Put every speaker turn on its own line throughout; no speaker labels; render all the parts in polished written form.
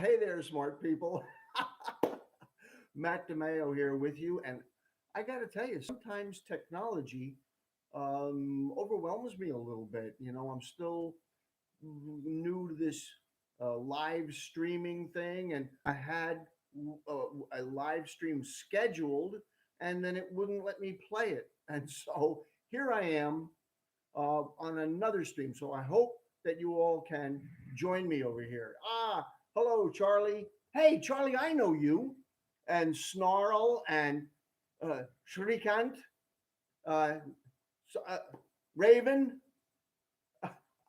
Hey there, smart people. Matt DiMaio here with you. And I got to tell you, sometimes technology overwhelms me a little bit. I'm still new to this live streaming thing, and I had a live stream scheduled, and then it wouldn't let me play it. And so here I am on another stream. So I hope that you all can join me over here. Hello, Charlie. Hey, Charlie, I know you. And Snarl and Shrikant, uh, so, Raven.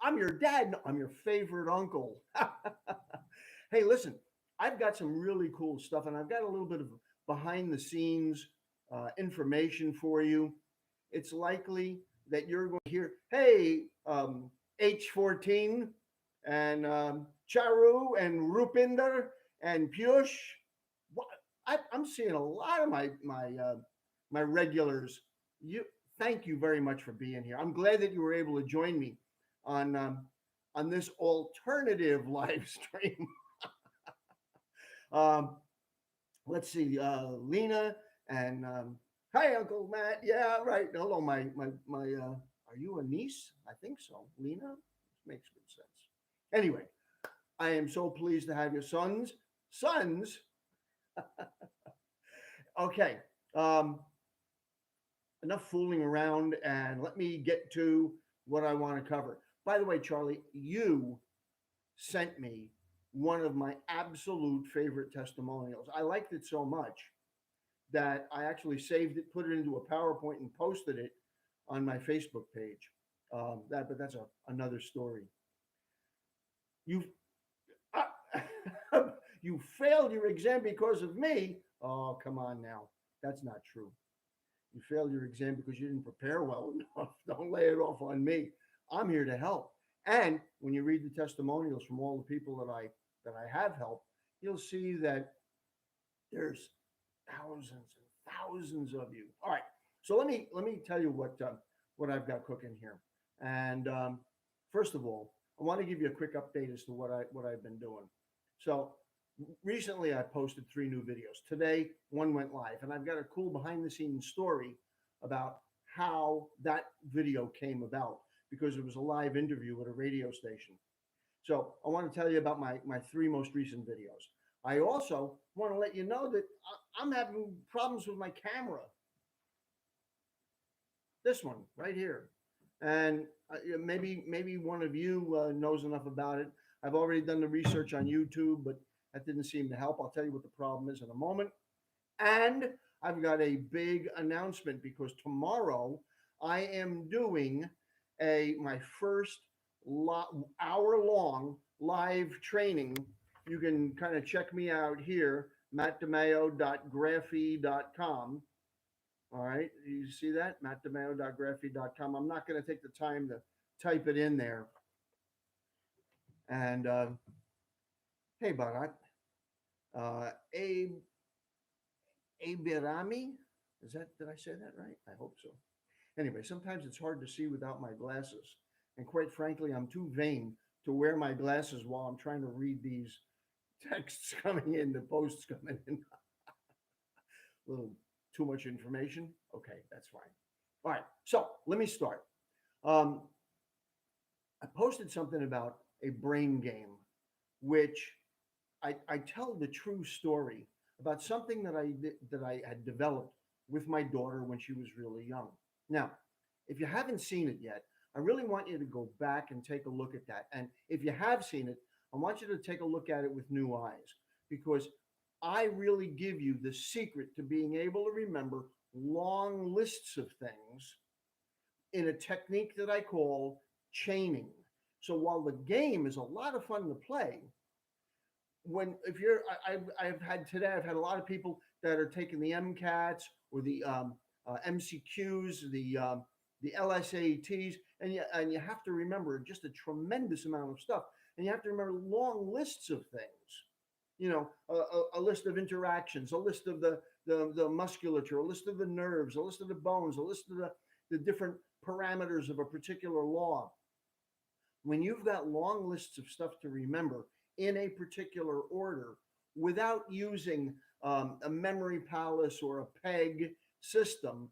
I'm your dad. No, I'm your favorite uncle. Hey, listen, I've got some really cool stuff, and I've got a little bit of behind the scenes information for you. It's likely that you're going to hear, hey, H14 and Charu and Rupinder and Piyush. What, I'm seeing a lot of my regulars. You thank you very much for being here. I'm glad that you were able to join me on this alternative live stream. um, let's see, Lena and hi, Uncle Matt. Yeah, right. Hello, my. Are you a niece? I think so. Lena makes good sense. Anyway, I am so pleased to have your sons. Sons. Okay. Um, enough fooling around, and let me get to what I want to cover. By the way, Charlie, you sent me one of my absolute favorite testimonials. I liked it so much that I actually saved it, put it into a PowerPoint, and posted it on my Facebook page. But that's another story. You you failed your exam because of me. Oh, come on now, that's not true. You failed your exam because you didn't prepare well enough. Don't lay it off on me. I'm here to help. And when you read the testimonials from all the people that I have helped, you'll see that there's thousands and thousands of you. All right, so let me tell you what I've got cooking here. And first of all, I want to give you a quick update as to what I've been doing. So recently, I posted 3 new videos. Today, one went live, and I've got a cool behind the scenes story about how that video came about because it was a live interview at a radio station. So I want to tell you about my 3 most recent videos. I also want to let you know that I'm having problems with my camera. This one right here, and maybe one of you knows enough about it. I've already done the research on YouTube, but that didn't seem to help. I'll tell you what the problem is in a moment. And I've got a big announcement because tomorrow I am doing a my first hour long live training. You can kind of check me out here, mattdemayo.graphy.com. All right, you see that? mattdemayo.graphy.com. I'm not going to take the time to type it in there. And hey, Barat, Abe Abirami, did I say that right? I hope so. Anyway, sometimes it's hard to see without my glasses. And quite frankly, I'm too vain to wear my glasses while I'm trying to read these texts coming in, the posts coming in. A little too much information. Okay, that's fine. All right, so let me start. Um, I posted something about a brain game, which I tell the true story about something that I had developed with my daughter when she was really young. Now, if you haven't seen it yet, I really want you to go back and take a look at that. And if you have seen it, I want you to take a look at it with new eyes because I really give you the secret to being able to remember long lists of things in a technique that I call chaining. So while the game is a lot of fun to play, when if you're I've had today I've had a lot of people that are taking the MCATs or the MCQs, the LSATs, and you have to remember just a tremendous amount of stuff, and you have to remember long lists of things. A list of interactions, a list of the musculature, a list of the nerves, a list of the bones, a list of the different parameters of a particular law. When you've got long lists of stuff to remember, in a particular order without using a memory palace or a peg system.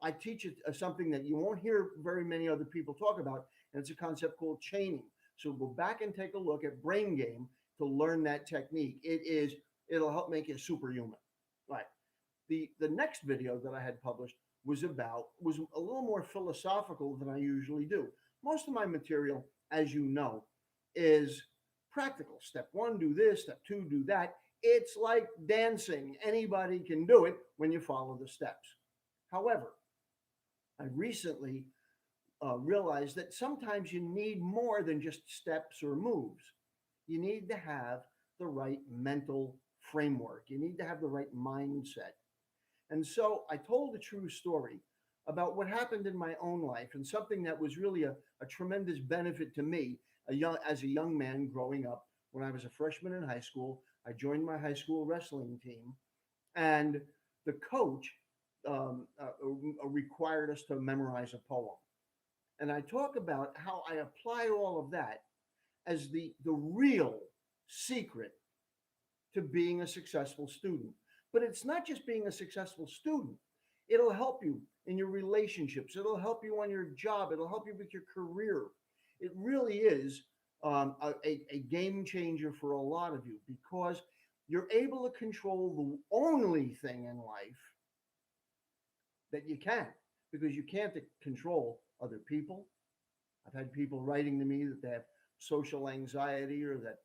I teach it something that you won't hear very many other people talk about, and it's a concept called chaining. So go back and take a look at Brain Game to learn that technique. It'll help make you superhuman. Right. The next video that I had published was a little more philosophical than I usually do. Most of my material, as you know, is practical. Step one, do this. Step two, do that. It's like dancing. Anybody can do it when you follow the steps. However, I recently realized that sometimes you need more than just steps or moves. You need to have the right mental framework. You need to have the right mindset. And so I told a true story about what happened in my own life and something that was really a tremendous benefit to me as a young man growing up. When I was a freshman in high school, I joined my high school wrestling team, and the coach required us to memorize a poem. And I talk about how I apply all of that as the real secret to being a successful student. But it's not just being a successful student. It'll help you in your relationships. It'll help you on your job. It'll help you with your career. It really is a game changer for a lot of you because you're able to control the only thing in life that you can, because you can't control other people. I've had people writing to me that they have social anxiety or that,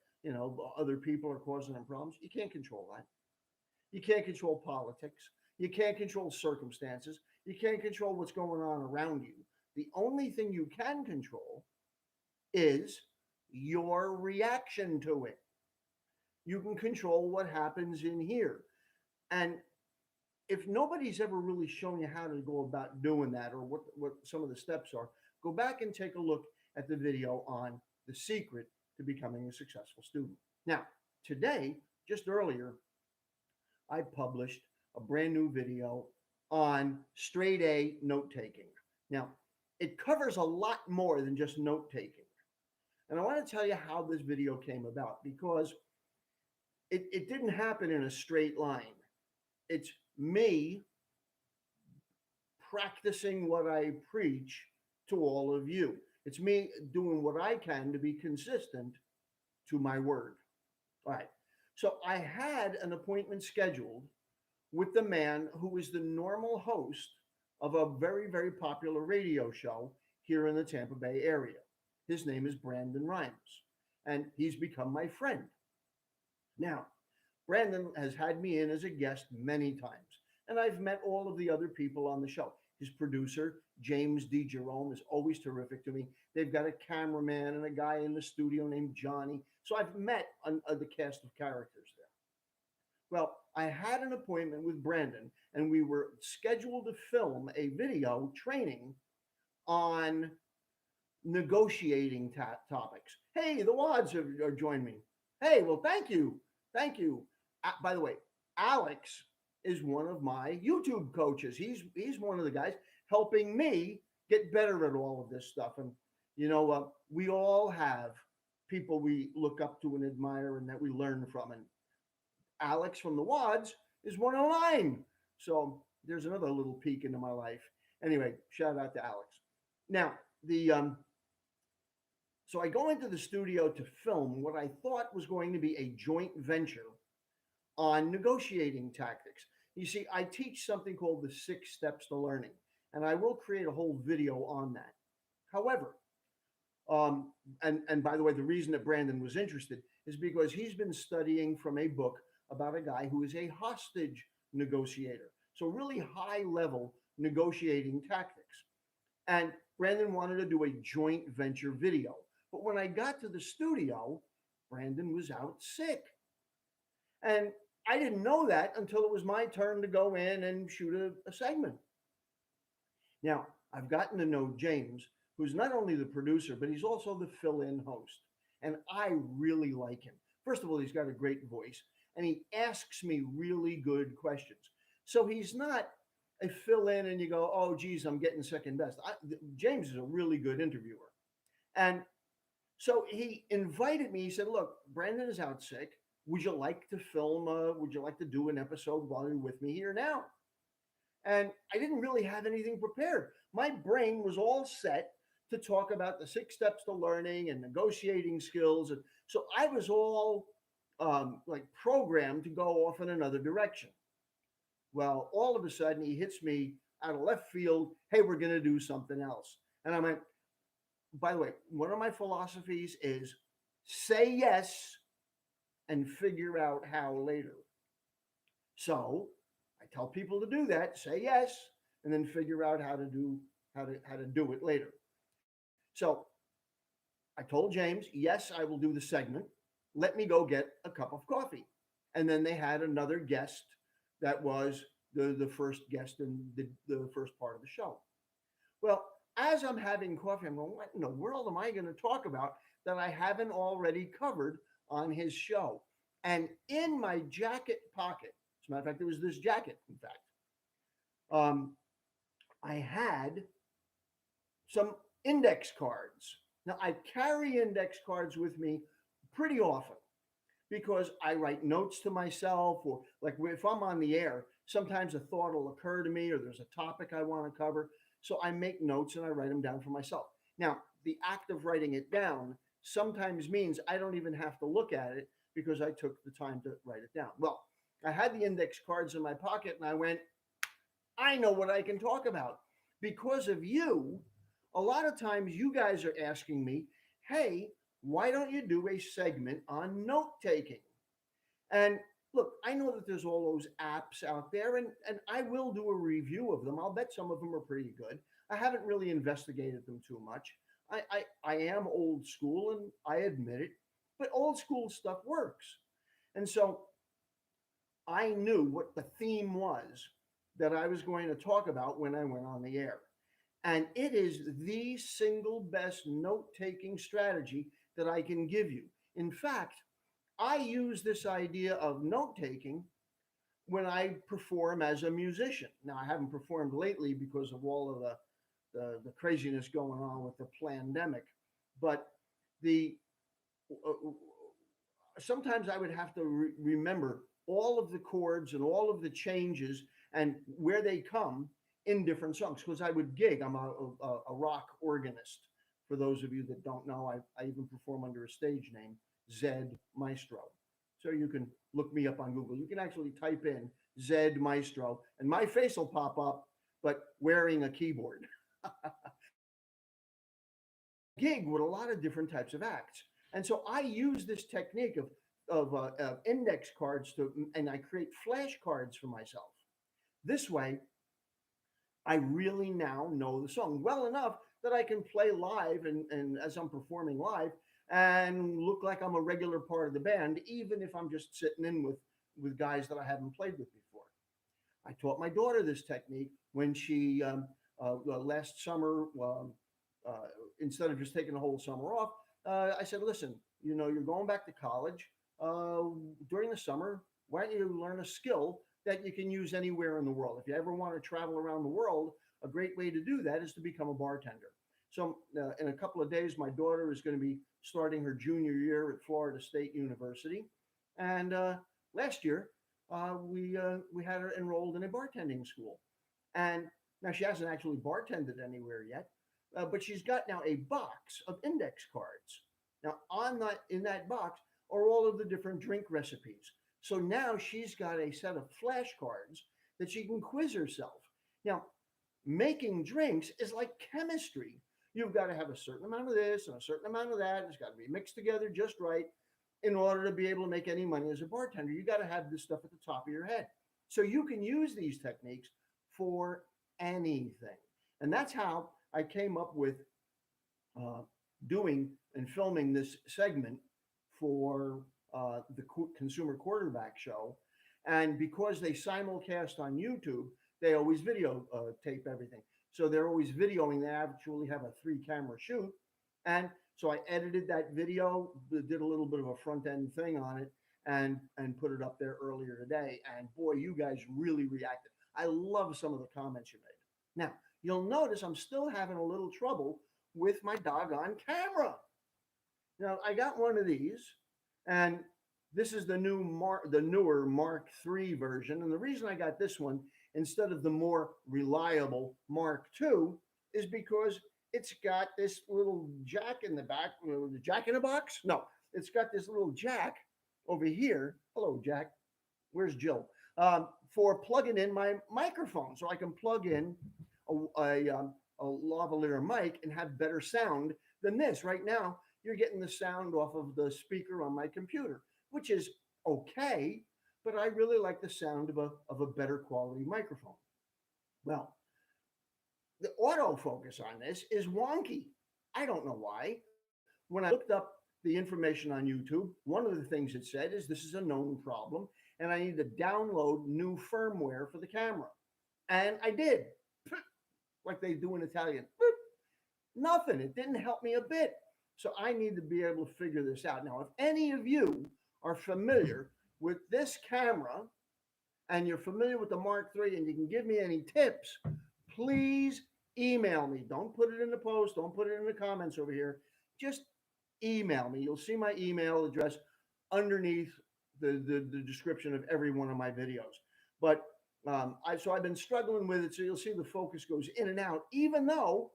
other people are causing them problems. You can't control that. You can't control politics. You can't control circumstances. You can't control what's going on around you. The only thing you can control is your reaction to it. You can control what happens in here. And if nobody's ever really shown you how to go about doing that or what some of the steps are, go back and take a look at the video on the secret to becoming a successful student. Now, today, just earlier, I published a brand new video on straight A note taking. Now, it covers a lot more than just note taking. And I want to tell you how this video came about because it didn't happen in a straight line. It's me practicing what I preach to all of you. It's me doing what I can to be consistent to my word. All right. So I had an appointment scheduled with the man who is the normal host of a very, very popular radio show here in the Tampa Bay area. His name is Brandon Rhymes, and he's become my friend. Now, Brandon has had me in as a guest many times, and I've met all of the other people on the show. His producer, James D. Jerome, is always terrific to me. They've got a cameraman and a guy in the studio named Johnny. So I've met the cast of characters there. Well, I had an appointment with Brandon, and we were scheduled to film a video training on negotiating topics. Hey, the Wads have joined me. Hey, well, thank you. Thank you. By the way, Alex is one of my YouTube coaches. He's one of the guys helping me get better at all of this stuff. And, we all have people we look up to and admire and that we learn from. And Alex from the Wads is one of mine. So there's another little peek into my life. Anyway, shout out to Alex. Now, so I go into the studio to film what I thought was going to be a joint venture on negotiating tactics. You see, I teach something called the 6 steps to learning, and I will create a whole video on that. However, and by the way, the reason that Brandon was interested is because he's been studying from a book about a guy who is a hostage negotiator. So really high level negotiating tactics. And Brandon wanted to do a joint venture video. But when I got to the studio, Brandon was out sick. And I didn't know that until it was my turn to go in and shoot a segment. Now, I've gotten to know James, who's not only the producer, but he's also the fill-in host. And I really like him. First of all, he's got a great voice, and he asks me really good questions. So he's not a fill-in and you go, oh, geez, I'm getting second best. James is a really good interviewer. And So he invited me. He said, "Look, Brandon is out sick. Would you like to film? Would you like to do an episode while you're with me here now?" And I didn't really have anything prepared. My brain was all set to talk about the 6 steps to learning and negotiating skills, and so I was all like programmed to go off in another direction. Well, all of a sudden, he hits me out of left field. Hey, we're going to do something else. And I went, by the way, one of my philosophies is say yes and figure out how later. So I tell people to do that, say yes, and then figure out how to do it later. So I told James, yes, I will do the segment. Let me go get a cup of coffee. And then they had another guest that was the first guest in the first part of the show. Well, as I'm having coffee, I'm going, what in the world am I going to talk about that I haven't already covered on his show? And in my jacket pocket, as a matter of fact, it was this jacket, in fact, um, I had some index cards. Now, I carry index cards with me pretty often because I write notes to myself, or like if I'm on the air, sometimes a thought will occur to me or there's a topic I want to cover. So I make notes and I write them down for myself. Now, the act of writing it down sometimes means I don't even have to look at it because I took the time to write it down. Well, I had the index cards in my pocket and I went, I know what I can talk about. Because of you, a lot of times you guys are asking me, hey, why don't you do a segment on note taking? And look, I know that there's all those apps out there, and I will do a review of them. I'll bet some of them are pretty good. I haven't really investigated them too much. I am old school, and I admit it, but old school stuff works. And so I knew what the theme was that I was going to talk about when I went on the air. And it is the single best note taking strategy that I can give you. In fact, I use this idea of note taking when I perform as a musician. Now, I haven't performed lately because of all of the craziness going on with the pandemic, but the uh, sometimes I would have to remember all of the chords and all of the changes and where they come in different songs because I would gig. I'm a rock organist. For those of you that don't know, I even perform under a stage name, Zed Maestro. So you can look me up on Google. You can actually type in Zed Maestro and my face will pop up, but wearing a keyboard. And I gig with a lot of different types of acts. And so I use this technique of index cards and I create flashcards for myself. This way, I really now know the song well enough that I can play live and as I'm performing live and look like I'm a regular part of the band, even if I'm just sitting in with guys that I haven't played with before. I taught my daughter this technique when she last summer, uh, instead of just taking the whole summer off, I said, listen, you're going back to college uh, during the summer. Why don't you learn a skill that you can use anywhere in the world? If you ever want to travel around the world, a great way to do that is to become a bartender. So, in a couple of days, my daughter is going to be starting her junior year at Florida State University. And last year, we had her enrolled in a bartending school. And now she hasn't actually bartended anywhere yet, but she's got now a box of index cards. Now, on that in that box are all of the different drink recipes. So now she's got a set of flashcards that she can quiz herself. Now, making drinks is like chemistry. You've got to have a certain amount of this and a certain amount of that. It's got to be mixed together just right in order to be able to make any money as a bartender. You got to have this stuff at the top of your head. So you can use these techniques for anything. And that's how I came up with uh, doing and filming this segment for the Consumer Quarterback Show. And because they simulcast on YouTube, they always video tape everything. So they're always videoing. They actually have a 3 camera shoot. And so I edited that video, did a little bit of a front end thing on it, and put it up there earlier today. And boy, you guys really reacted. I love some of the comments you made. Now, you'll notice I'm still having a little trouble with my doggone camera. Now I got one of these, and this is the newer Mark III version. And the reason I got this one instead of the more reliable Mark II is because it's got this little jack in the back. The jack in a box? No, it's got this little jack over here. Hello, Jack. Where's Jill? For plugging in my microphone, so I can plug in a lavalier mic and have better sound than this. Right now, you're getting the sound off of the speaker on my computer, which is okay, but I really like the sound of a better quality microphone. Well, the autofocus on this is wonky. I don't know why. When I looked up the information on YouTube, one of the things it said is this is a known problem and I need to download new firmware for the camera. And I did, like they do in Italian. Nothing. It didn't help me a bit. So I need to be able to figure this out. Now, if any of you are familiar with this camera and you're familiar with the Mark III and you can give me any tips, please email me. Don't put it in the post. Don't put it in the comments over here. Just email me. You'll see my email address underneath the description of every one of my videos. But I've been struggling with it. So you'll see the focus goes in and out, even though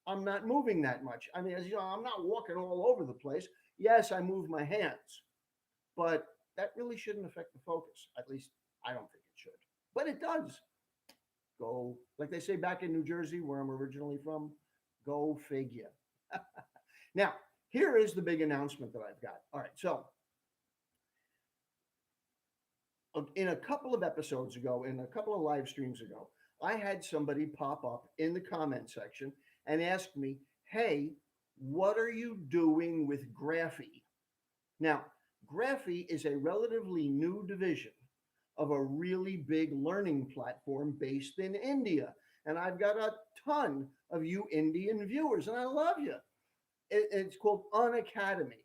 I'm not moving that much. I mean, as you know, I'm not walking all over the place. Yes, I move my hands, but that really shouldn't affect the focus. At least I don't think it should. But it does. Go, like they say back in New Jersey, where I'm originally from, go figure. Now, here is the big announcement that I've got. All right, so in a couple of episodes ago, in a couple of live streams ago, I had somebody pop up in the comment section and ask me, hey, what are you doing with Graphy? Now, Graphy is a relatively new division of a really big learning platform based in India. And I've got a ton of you Indian viewers, and I love you. It's called Unacademy.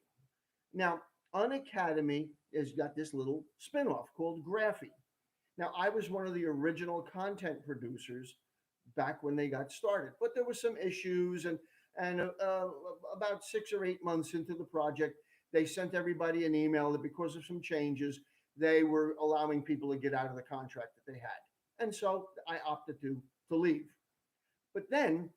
Now, Unacademy has got this little spinoff called Graphy. Now, I was one of the original content producers back when they got started, but there were some issues, and about 6 or 8 months into the project, they sent everybody an email that because of some changes, they were allowing people to get out of the contract that they had, and so I opted to leave. But then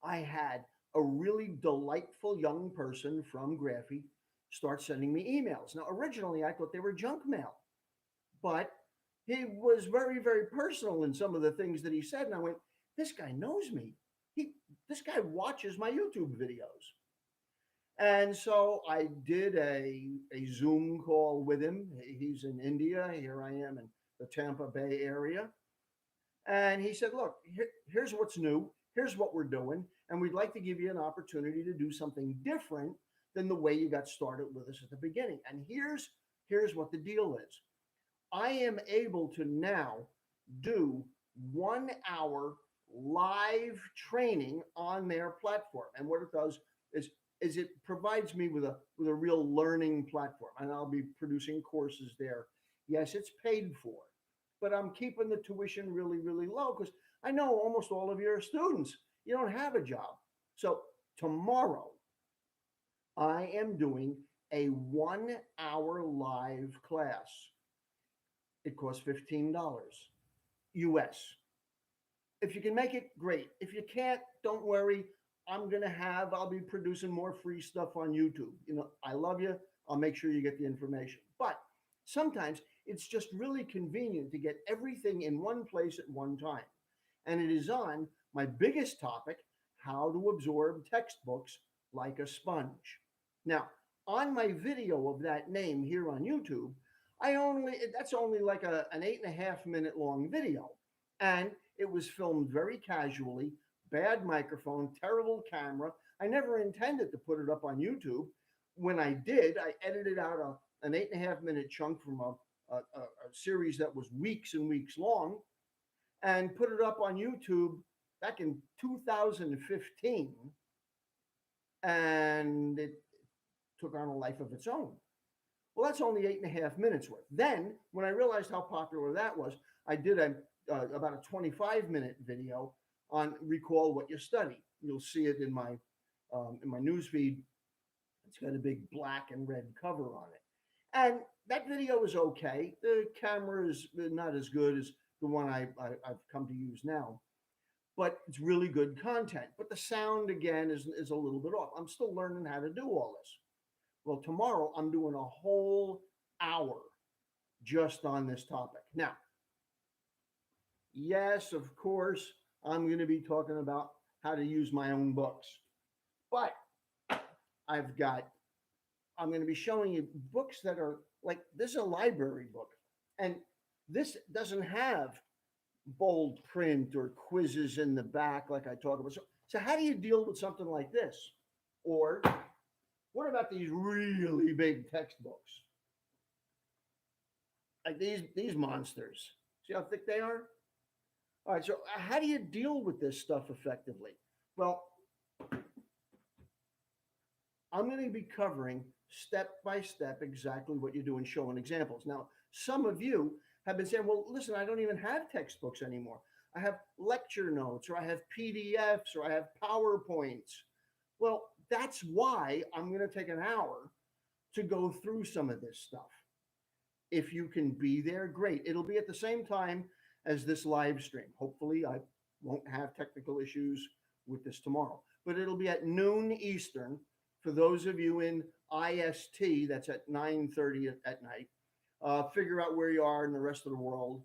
I had a really delightful young person from Graphy start sending me emails. Now, originally, I thought they were junk mail, but he was very, very personal in some of the things that he said. And I went, this guy knows me. This guy watches my YouTube videos. And so I did a Zoom call with him. He's in India. Here I am in the Tampa Bay area. And he said, look, here's what's new. Here's what we're doing. And we'd like to give you an opportunity to do something different than the way you got started with us at the beginning. And here's what the deal is. I am able to now do 1 hour live training on their platform. And what it does is it provides me with a real learning platform. And I'll be producing courses there. Yes, it's paid for, but I'm keeping the tuition really, really low because I know almost all of your students, you don't have a job. So tomorrow, I am doing a 1 hour live class. It costs $15 US. If you can make it, great. If you can't, don't worry. I'll be producing more free stuff on YouTube. You know, I love you. I'll make sure you get the information. But sometimes it's just really convenient to get everything in one place at one time. And it is on my biggest topic, how to absorb textbooks like a sponge. Now, on my video of that name here on YouTube, that's only like an 8.5 minute long video. And it was filmed very casually, bad microphone, terrible camera. I never intended to put it up on YouTube. When I did, I edited out an 8.5 minute chunk from a series that was weeks and weeks long and put it up on YouTube back in 2015. And it took on a life of its own. Well, that's only 8.5 minutes worth. Then, when I realized how popular that was, I did about a 25-minute video on recall what you study. You'll see it in my news feed It's got a big black and red cover on it. And that video is okay. The camera is not as good as the one I've come to use now, but it's really good content. But the sound, again, is a little bit off. I'm still learning how to do all this. Well, tomorrow I'm doing a whole hour just on this topic. Now, yes, of course, I'm going to be talking about how to use my own books, but I've got I'm going to be showing you books that are like this is a library book, and this doesn't have bold print or quizzes in the back like I talk about. So how do you deal with something like this? Or what about these really big textbooks, like these monsters? See how thick they are? All right. So how do you deal with this stuff effectively? Well, I'm going to be covering step by step exactly what you do and showing examples. Now, some of you have been saying, well, listen, I don't even have textbooks anymore. I have lecture notes, or I have PDFs, or I have PowerPoints. Well, that's why I'm going to take an hour to go through some of this stuff. If you can be there, great. It'll be at the same time as this live stream. Hopefully, I won't have technical issues with this tomorrow, but it'll be at noon Eastern. For those of you in IST, that's at 9:30 at night. Figure out where you are in the rest of the world.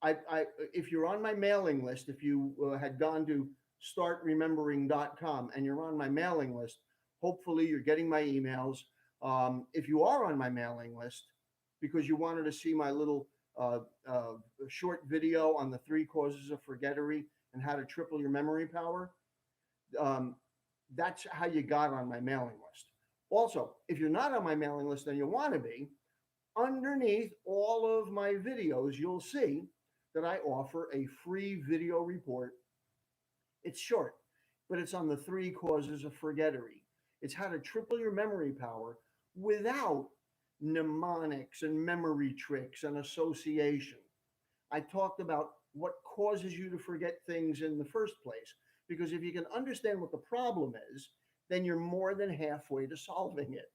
If you're on my mailing list, if you had gone to startremembering.com and you're on my mailing list, hopefully you're getting my emails. If you are on my mailing list because you wanted to see my little short video on the 3 causes of forgettery and how to triple your memory power, that's how you got on my mailing list. Also, if you're not on my mailing list and you want to be, underneath all of my videos, you'll see that I offer a free video report. It's short, but it's on the 3 causes of forgettery. It's how to triple your memory power without mnemonics and memory tricks and association. I talked about what causes you to forget things in the first place. Because if you can understand what the problem is, then you're more than halfway to solving it.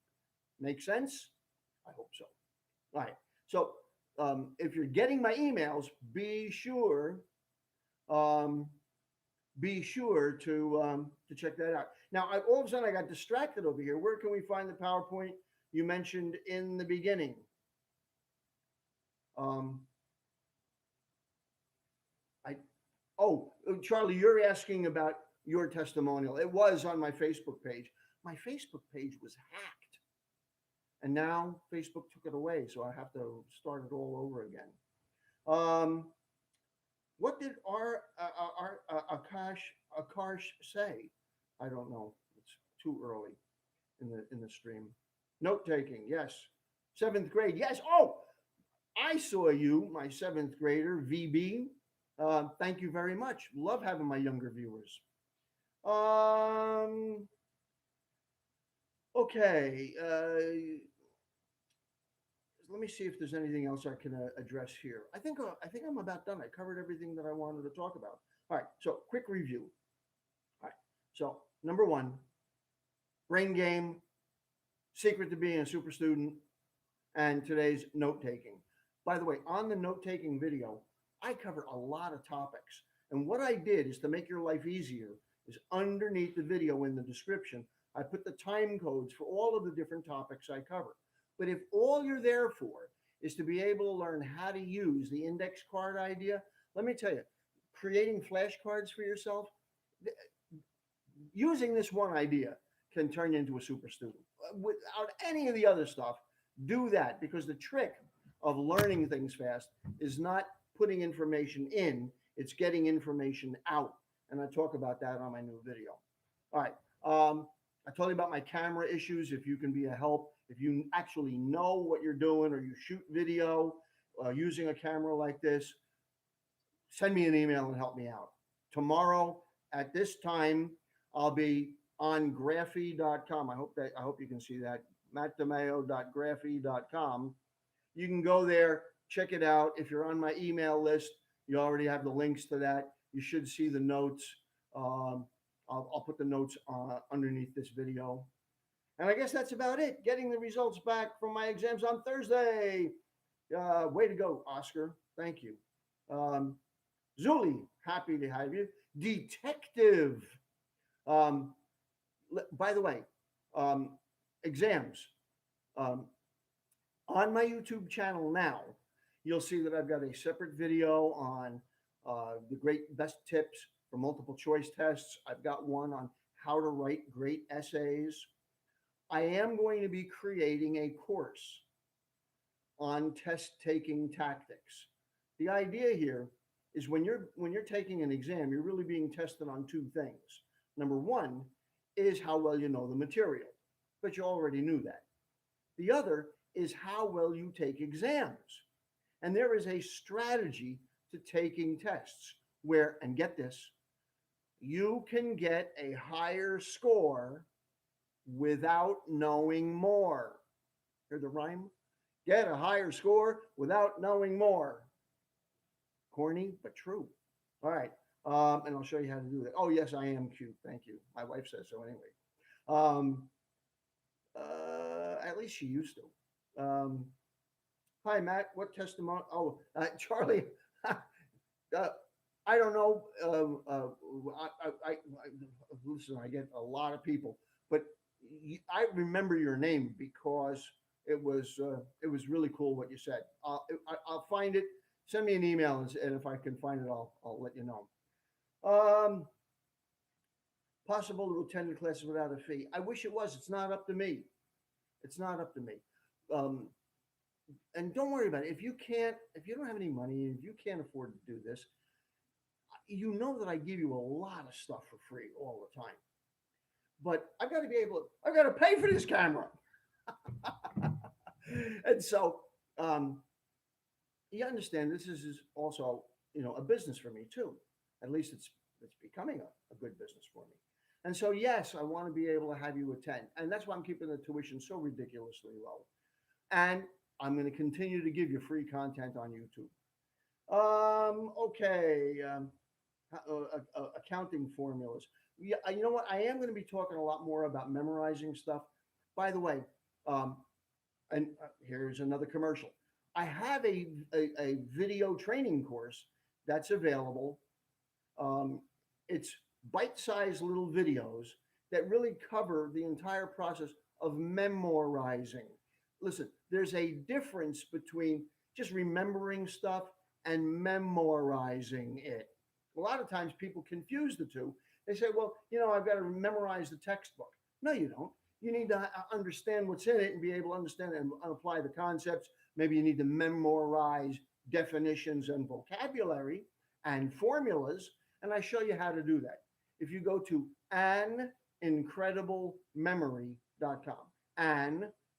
Make sense? I hope so. All right. So if you're getting my emails, be sure to check that out. Now, all of a sudden, I got distracted over here. Where can we find the PowerPoint you mentioned in the beginning? Oh, Charlie, you're asking about your testimonial. It was on my Facebook page. My Facebook page was hacked, and now Facebook took it away, so I have to start it all over again. What did our Akash say? I don't know. It's too early in the stream. Note taking, yes. 7th grade, yes. Oh, I saw you, my 7th grader, VB. Thank you very much. Love having my younger viewers. Okay. Let me see if there's anything else I can address here. I think I'm about done. I covered everything that I wanted to talk about. All right. So quick review. All right. So number 1, brain game, secret to being a super student, and today's note taking. By the way, on the note taking video, I cover a lot of topics. And what I did is to make your life easier is underneath the video in the description, I put the time codes for all of the different topics I cover. But if all you're there for is to be able to learn how to use the index card idea, let me tell you, creating flashcards for yourself, using this one idea can turn you into a super student. Without any of the other stuff, do that, because the trick of learning things fast is not putting information in, it's getting information out. And I talk about that on my new video. All right. I told you about my camera issues. If you can be a help, if you actually know what you're doing or you shoot video using a camera like this, send me an email and help me out. Tomorrow at this time, I'll be on graphy.com. I hope you can see that. mattdimaio.graphy.com. You can go there, check it out. If you're on my email list, you already have the links to that. You should see the notes. I'll put the notes underneath this video. And I guess that's about it. Getting the results back from my exams on Thursday. Way to go, Oscar. Thank you. Um, Zuli, happy to have you. Detective. Um, by the way, um, exams. Um, on my YouTube channel now, you'll see that I've got a separate video on the great best tips for multiple choice tests. I've got one on how to write great essays. I am going to be creating a course on test taking tactics. The idea here is when you're taking an exam, you're really being tested on two things. Number one is how well you know the material, but you already knew that. The other is how well you take exams. And there is a strategy to taking tests where, and get this, you can get a higher score without knowing more. Hear the rhyme? Get a higher score without knowing more. Corny, but true. All right. And I'll show you how to do that. Oh, yes, I am cute. Thank you. My wife says so anyway. Um, at least she used to. Hi, Matt. What testimony? Oh, Charlie. uh, I don't know. Listen. I get a lot of people, but I remember your name because it was really cool what you said. I'll find it. Send me an email, and if I can find it, I'll let you know. Um, Possible to attend the classes without a fee. I wish it was. It's not up to me. It's not up to me. Um, and don't worry about it. If you don't have any money, if you can't afford to do this, you know that I give you a lot of stuff for free all the time. But I've got to pay for this camera. And so, um, you understand this is also, a business for me too. At least it's becoming a good business for me. And so, yes, I want to be able to have you attend. And that's why I'm keeping the tuition so ridiculously low. And I'm going to continue to give you free content on YouTube. Okay. Accounting formulas. Yeah, you know what? I am going to be talking a lot more about memorizing stuff. By the way, um, and here's another commercial. I have a video training course that's available. Um, it's bite-sized little videos that really cover the entire process of memorizing. Listen, there's a difference between just remembering stuff and memorizing it. A lot of times people confuse the two. They say, well, I've got to memorize the textbook. No, you don't. You need to understand what's in it and be able to understand and apply the concepts. Maybe you need to memorize definitions and vocabulary and formulas. And I show you how to do that. If you go to aниncrediblememory.com,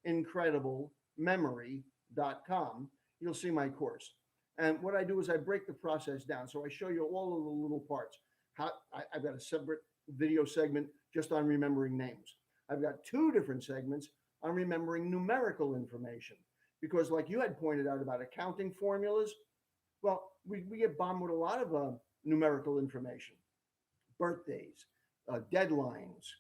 aниncrediblememory.com, you'll see my course. And what I do is I break the process down. So I show you all of the little parts. I've got a separate video segment just on remembering names. I've got two different segments on remembering numerical information. Because like you had pointed out about accounting formulas, well, we get bombed with a lot of numerical information. Birthdays, deadlines,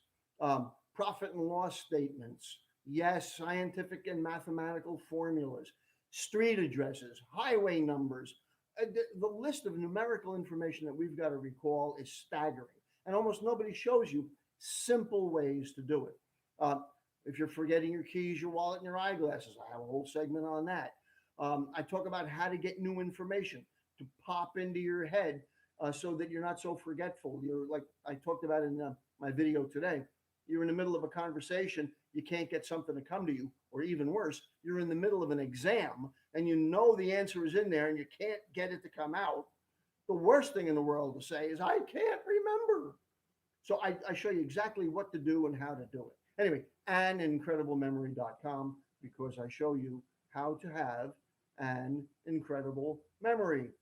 profit and loss statements, yes, scientific and mathematical formulas, street addresses, highway numbers. The list of numerical information that we've got to recall is staggering. And almost nobody shows you simple ways to do it. If you're forgetting your keys, your wallet, and your eyeglasses, I have a whole segment on that. I talk about how to get new information to pop into your head so that you're not so forgetful. You're like I talked about in my video today. You're in the middle of a conversation, you can't get something to come to you, or even worse, you're in the middle of an exam and you know the answer is in there and you can't get it to come out. The worst thing in the world to say is, I can't remember. So I show you exactly what to do and how to do it. Anyway, anicrediblememory.com, because I show you how to have an incredible memory.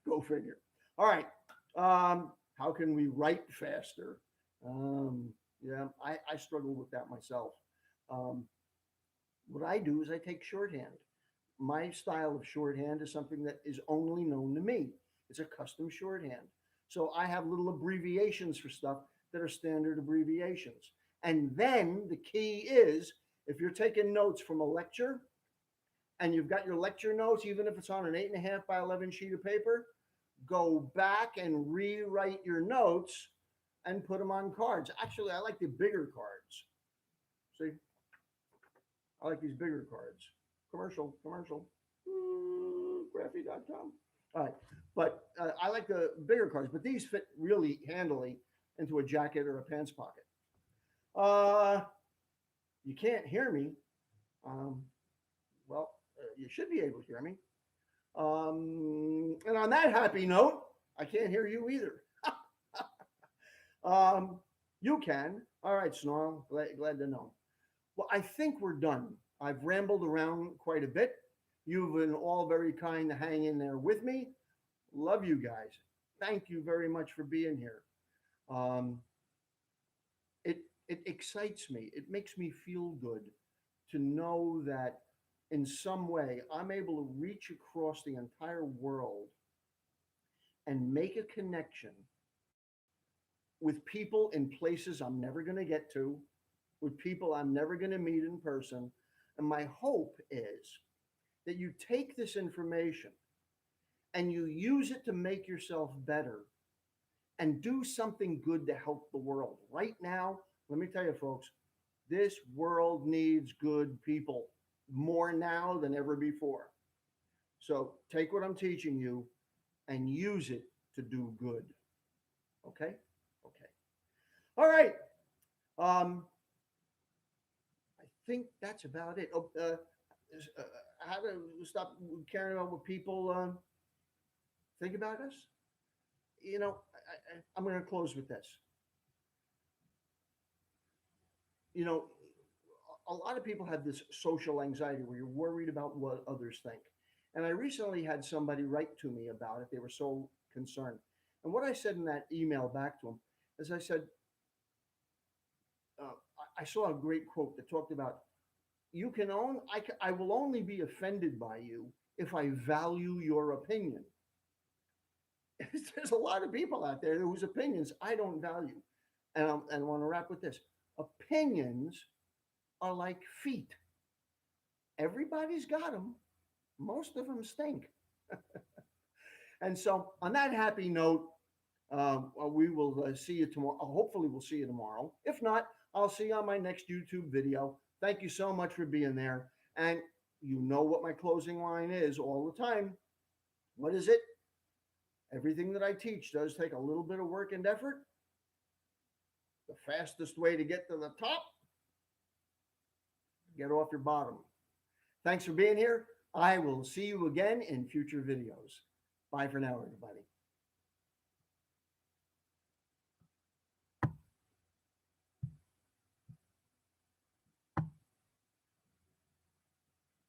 Go figure. All right. How can we write faster? Yeah, I struggle with that myself. Um, what I do is I take shorthand. My style of shorthand is something that is only known to me. It's a custom shorthand. So I have little abbreviations for stuff that are standard abbreviations. And then the key is, if you're taking notes from a lecture and you've got your lecture notes, even if it's on an 8.5 by 11 sheet of paper, go back and rewrite your notes and put them on cards. Actually, I like the bigger cards. See, I like these bigger cards. Commercial. Graphy.com. All right. But I like the bigger cards, but these fit really handily into a jacket or a pants pocket. Uh, you can't hear me. Um, you should be able to hear me. And on that happy note, I can't hear you either. um, you can. All right, Snarl. Glad to know. Well, I think we're done. I've rambled around quite a bit. You've been all very kind to hang in there with me. Love you guys. Thank you very much for being here. Um, it excites me. It makes me feel good to know that in some way I'm able to reach across the entire world and make a connection with people in places I'm never going to get to, with people I'm never going to meet in person. And my hope is that you take this information and you use it to make yourself better and do something good to help the world. Right now, let me tell you, folks, this world needs good people more now than ever before. So take what I'm teaching you and use it to do good. Okay? Okay. All right. Um, I think that's about it. How to stop caring about what people think about us? I'm going to close with this. You know, a lot of people have this social anxiety where you're worried about what others think. And I recently had somebody write to me about it. They were so concerned. And what I said in that email back to them is I said, I saw a great quote that talked about you can own, I will only be offended by you if I value your opinion. There's a lot of people out there whose opinions I don't value. And I want to wrap with this. Opinions are like feet. Everybody's got them. Most of them stink. And so, on that happy note, we will see you tomorrow. Hopefully, we'll see you tomorrow. If not, I'll see you on my next YouTube video. Thank you so much for being there. And you know what my closing line is all the time. What is it? Everything that I teach does take a little bit of work and effort. The fastest way to get to the top, get off your bottom. Thanks for being here. I will see you again in future videos. Bye for now, everybody.